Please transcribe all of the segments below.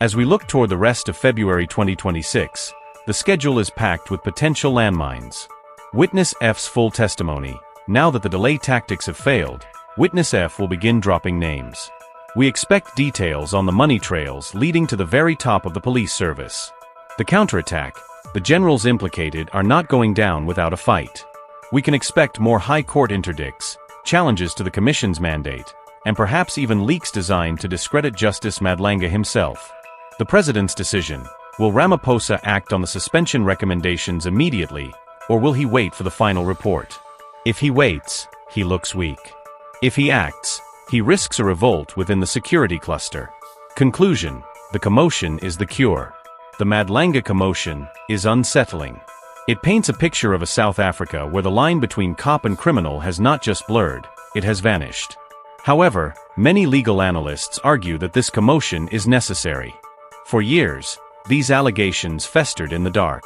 As we look toward the rest of February 2026, the schedule is packed with potential landmines. Witness F's full testimony. Now that the delay tactics have failed, Witness F will begin dropping names. We expect details on the money trails leading to the very top of the police service. The counterattack. The generals implicated are not going down without a fight. We can expect more high court interdicts, challenges to the commission's mandate, and perhaps even leaks designed to discredit Justice Madlanga himself. The president's decision. Will Ramaphosa act on the suspension recommendations immediately, or will he wait for the final report? If he waits, he looks weak. If he acts, he risks a revolt within the security cluster. Conclusion. The commotion is the cure. The Madlanga commotion is unsettling. It paints a picture of a South Africa where the line between cop and criminal has not just blurred, it has vanished. However, many legal analysts argue that this commotion is necessary. For years, these allegations festered in the dark.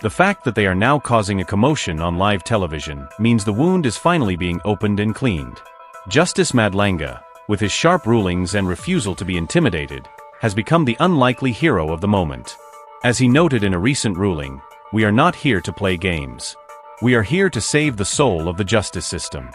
The fact that they are now causing a commotion on live television means the wound is finally being opened and cleaned. Justice Madlanga, with his sharp rulings and refusal to be intimidated, has become the unlikely hero of the moment. As he noted in a recent ruling, "We are not here to play games. We are here to save the soul of the justice system."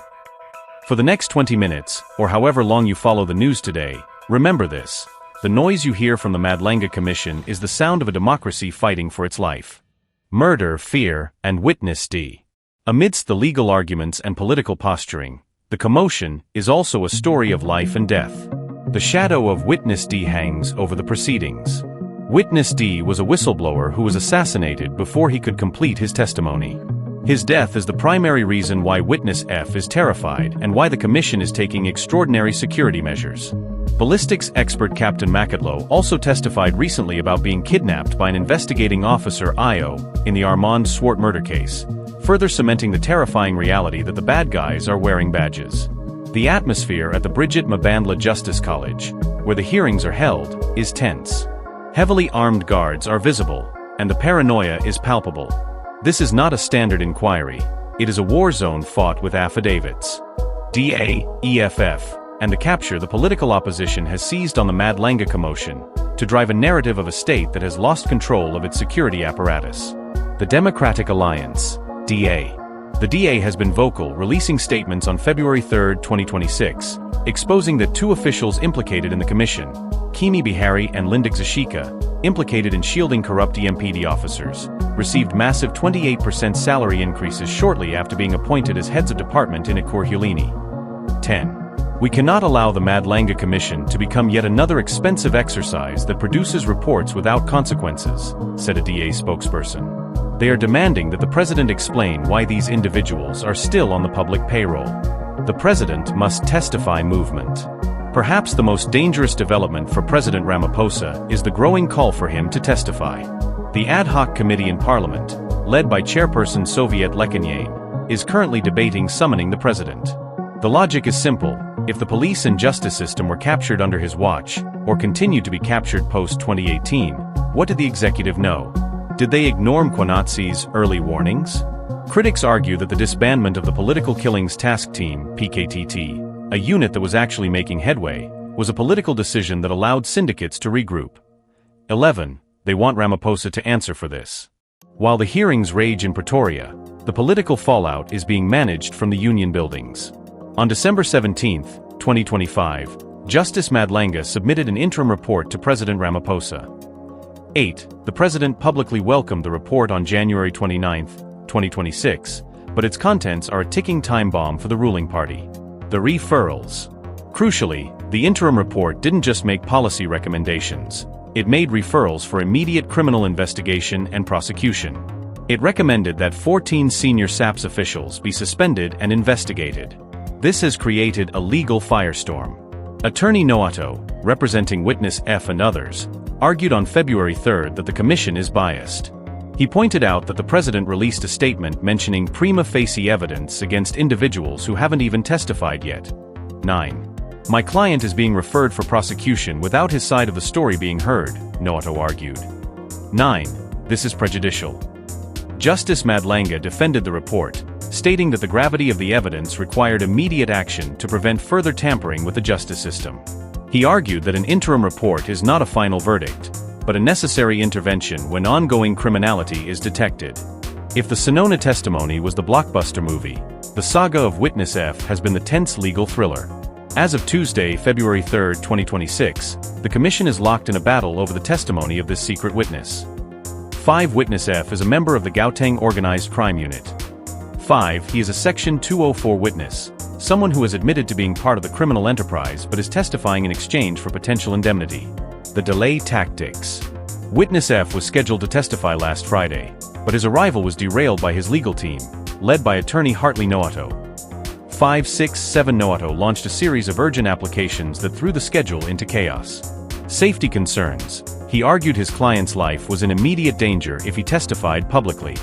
For the next 20 minutes, or however long you follow the news today, remember this. The noise you hear from the Madlanga Commission is the sound of a democracy fighting for its life. Murder, fear, and Witness D. Amidst the legal arguments and political posturing, the commotion is also a story of life and death. The shadow of Witness D hangs over the proceedings. Witness D was a whistleblower who was assassinated before he could complete his testimony. His death is the primary reason why Witness F is terrified and why the commission is taking extraordinary security measures. Ballistics expert Captain McAdlow also testified recently about being kidnapped by an investigating officer IO in the Armand Swart murder case, further cementing the terrifying reality that the bad guys are wearing badges. The atmosphere at the Bridget Mbandla Justice College, where the hearings are held, is tense. Heavily armed guards are visible, and the paranoia is palpable. This is not a standard inquiry. It is a war zone fought with affidavits. DA, EFF, and the capture the political opposition has seized on the Madlanga commotion to drive a narrative of a state that has lost control of its security apparatus. The Democratic Alliance, DA. The DA has been vocal, releasing statements on February 3, 2026, exposing that two officials implicated in the commission, Kimi Bihari and Linda Xashika, implicated in shielding corrupt EMPD officers, received massive 28% salary increases shortly after being appointed as heads of department in Ekurhuleni. 10. We cannot allow the Madlanga Commission to become yet another expensive exercise that produces reports without consequences, said a DA spokesperson. They are demanding that the president explain why these individuals are still on the public payroll. The president must testify movement. Perhaps the most dangerous development for President Ramaphosa is the growing call for him to testify. The ad hoc committee in parliament, led by Chairperson Soviet Lekanyane, is currently debating summoning the president. The logic is simple. If the police and justice system were captured under his watch, or continued to be captured post-2018, what did the executive know? Did they ignore Mkhwanazi's early warnings? Critics argue that the disbandment of the Political Killings Task Team, PKTT, a unit that was actually making headway, was a political decision that allowed syndicates to regroup. 11. They want Ramaphosa to answer for this. While the hearings rage in Pretoria, the political fallout is being managed from the union buildings. On December 17, 2025, Justice Madlanga submitted an interim report to President Ramaphosa. 8. The president publicly welcomed the report on January 29, 2026, but its contents are a ticking time bomb for the ruling party. The referrals. Crucially, the interim report didn't just make policy recommendations. It made referrals for immediate criminal investigation and prosecution. It recommended that 14 senior SAPS officials be suspended and investigated. This has created a legal firestorm. Attorney Noato, representing Witness F and others, argued on February 3 that the commission is biased. He pointed out that the president released a statement mentioning prima facie evidence against individuals who haven't even testified yet. 9. My client is being referred for prosecution without his side of the story being heard, Noato argued. 9. This is prejudicial. Justice Madlanga defended the report, stating that the gravity of the evidence required immediate action to prevent further tampering with the justice system. He argued that an interim report is not a final verdict, but a necessary intervention when ongoing criminality is detected. If the Senona testimony was the blockbuster movie, the saga of Witness F has been the tense legal thriller. As of Tuesday, February 3, 2026, the Commission is locked in a battle over the testimony of this secret witness. 5. Witness F is a member of the Gauteng Organized Crime Unit. 5. He is a Section 204 witness, someone who has admitted to being part of the criminal enterprise but is testifying in exchange for potential indemnity. The delay tactics. Witness F was scheduled to testify last Friday, but his arrival was derailed by his legal team, led by attorney Hartley Noato. 567 Noato launched a series of urgent applications that threw the schedule into chaos. Safety concerns. He argued his client's life was in immediate danger if he testified publicly.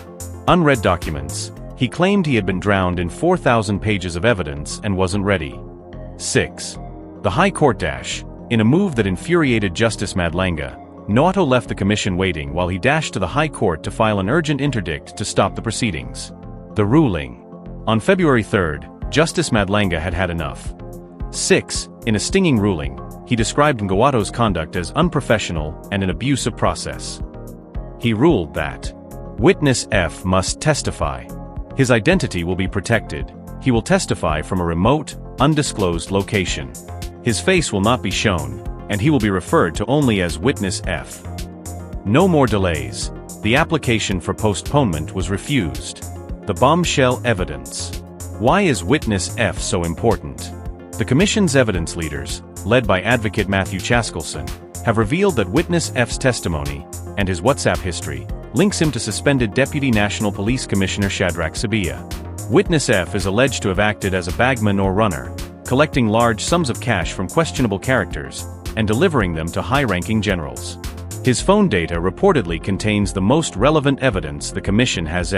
Unread documents. He claimed he had been drowned in 4,000 pages of evidence and wasn't ready. 6. The High Court dash. In a move that infuriated Justice Madlanga, Noato left the Commission waiting while he dashed to the High Court to file an urgent interdict to stop the proceedings. The ruling. On February 3rd, Justice Madlanga had had enough. 6. In a stinging ruling, he described Ngawato's conduct as unprofessional and an abuse of process. He ruled that Witness F must testify. His identity will be protected. He will testify from a remote, undisclosed location. His face will not be shown, and he will be referred to only as Witness F. No more delays. The application for postponement was refused. The bombshell evidence. Why is Witness F so important? The Commission's evidence leaders, led by Advocate Matthew Chaskelson, have revealed that Witness F's testimony, and his WhatsApp history, links him to suspended Deputy National Police Commissioner Shadrach Sibiya. Witness F is alleged to have acted as a bagman or runner, collecting large sums of cash from questionable characters, and delivering them to high-ranking generals. His phone data reportedly contains the most relevant evidence the Commission has.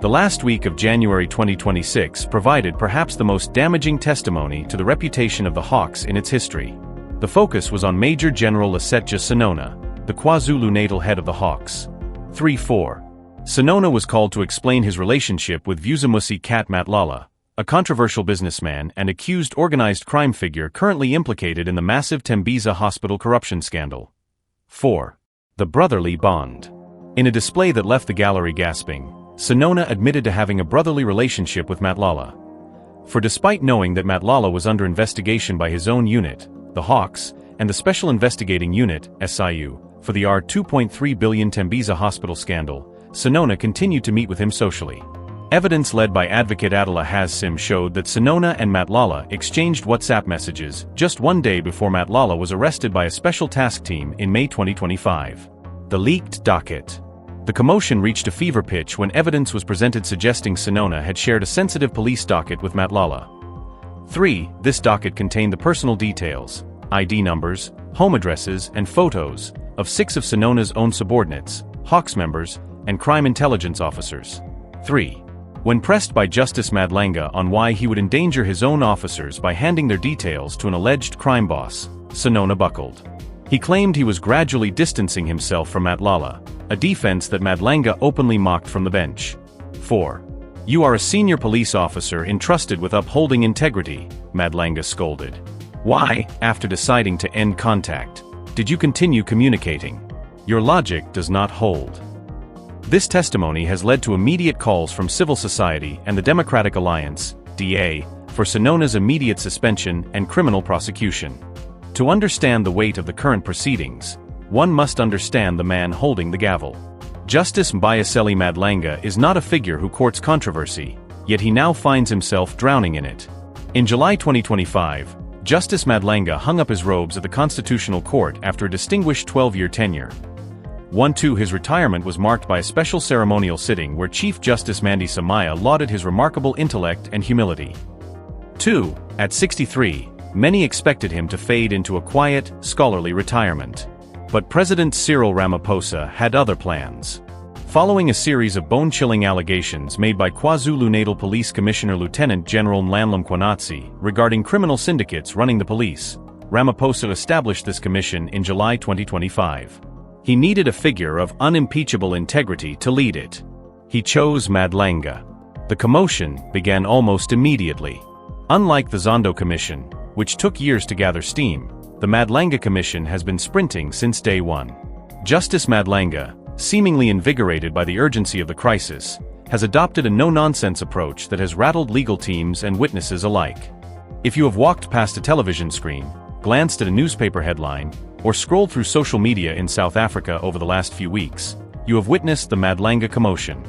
The last week of January 2026 provided perhaps the most damaging testimony to the reputation of the Hawks in its history. The focus was on Major General Senona, the KwaZulu-Natal head of the Hawks. 3-4. Senona was called to explain his relationship with Vusimusi Cat Matlala, a controversial businessman and accused organized crime figure currently implicated in the massive Tembisa hospital corruption scandal. 4. The brotherly bond. In a display that left the gallery gasping, Senona admitted to having a brotherly relationship with Matlala. For despite knowing that Matlala was under investigation by his own unit, the Hawks, and the Special Investigating Unit, SIU, for the R$2.3 billion Tembisa hospital scandal, Senona continued to meet with him socially. Evidence led by Advocate Adela Hassim showed that Senona and Matlala exchanged WhatsApp messages just one day before Matlala was arrested by a special task team in May 2025. The leaked docket. The commotion reached a fever pitch when evidence was presented suggesting Senona had shared a sensitive police docket with Matlala. 3. This docket contained the personal details, ID numbers, home addresses, and photos of 6 of Senona's own subordinates, Hawks members, and crime intelligence officers. 3. When pressed by Justice Madlanga on why he would endanger his own officers by handing their details to an alleged crime boss, Senona buckled. He claimed he was gradually distancing himself from Matlala, a defense that Madlanga openly mocked from the bench. 4. You are a senior police officer entrusted with upholding integrity, Madlanga scolded. Why, after deciding to end contact, did you continue communicating? Your logic does not hold. This testimony has led to immediate calls from civil society and the Democratic Alliance, DA, for Senona's immediate suspension and criminal prosecution. To understand the weight of the current proceedings, one must understand the man holding the gavel. Justice Mbuyiseli Madlanga is not a figure who courts controversy, yet he now finds himself drowning in it. In July 2025, Justice Madlanga hung up his robes at the Constitutional Court after a distinguished 12-year tenure. 1-2 His retirement was marked by a special ceremonial sitting where Chief Justice Mandi Samaya lauded his remarkable intellect and humility. 2. At 63, many expected him to fade into a quiet, scholarly retirement. But President Cyril Ramaphosa had other plans. Following a series of bone-chilling allegations made by KwaZulu-Natal Police Commissioner Lieutenant General Mkhwanazi regarding criminal syndicates running the police, Ramaphosa established this commission in July 2025. He needed a figure of unimpeachable integrity to lead it. He chose Madlanga. The commotion began almost immediately. Unlike the Zondo Commission, which took years to gather steam, the Madlanga Commission has been sprinting since day one. Justice Madlanga, seemingly invigorated by the urgency of the crisis, has adopted a no-nonsense approach that has rattled legal teams and witnesses alike. If you have walked past a television screen, glanced at a newspaper headline, or scrolled through social media in South Africa over the last few weeks, you have witnessed the Madlanga Commotion.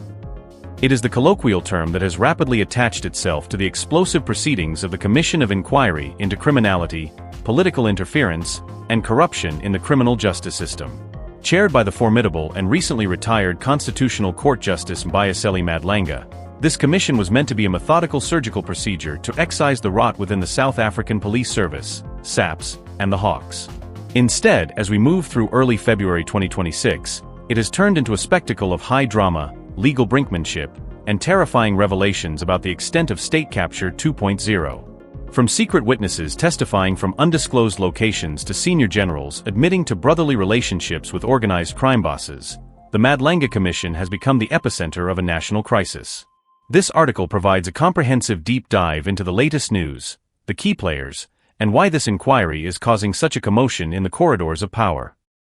It is the colloquial term that has rapidly attached itself to the explosive proceedings of the Commission of Inquiry into Criminality, Political Interference, and Corruption in the Criminal Justice System. Chaired by the formidable and recently retired Constitutional Court Justice Mbuyiseli Madlanga, this commission was meant to be a methodical surgical procedure to excise the rot within the South African Police Service, SAPS, and the Hawks. Instead, as we move through early February 2026, it has turned into a spectacle of high drama, legal brinkmanship, and terrifying revelations about the extent of state capture 2.0. From secret witnesses testifying from undisclosed locations to senior generals admitting to brotherly relationships with organized crime bosses, the Madlanga Commission has become the epicenter of a national crisis. This article provides a comprehensive deep dive into the latest news, the key players, and why this inquiry is causing such a commotion in the corridors of power.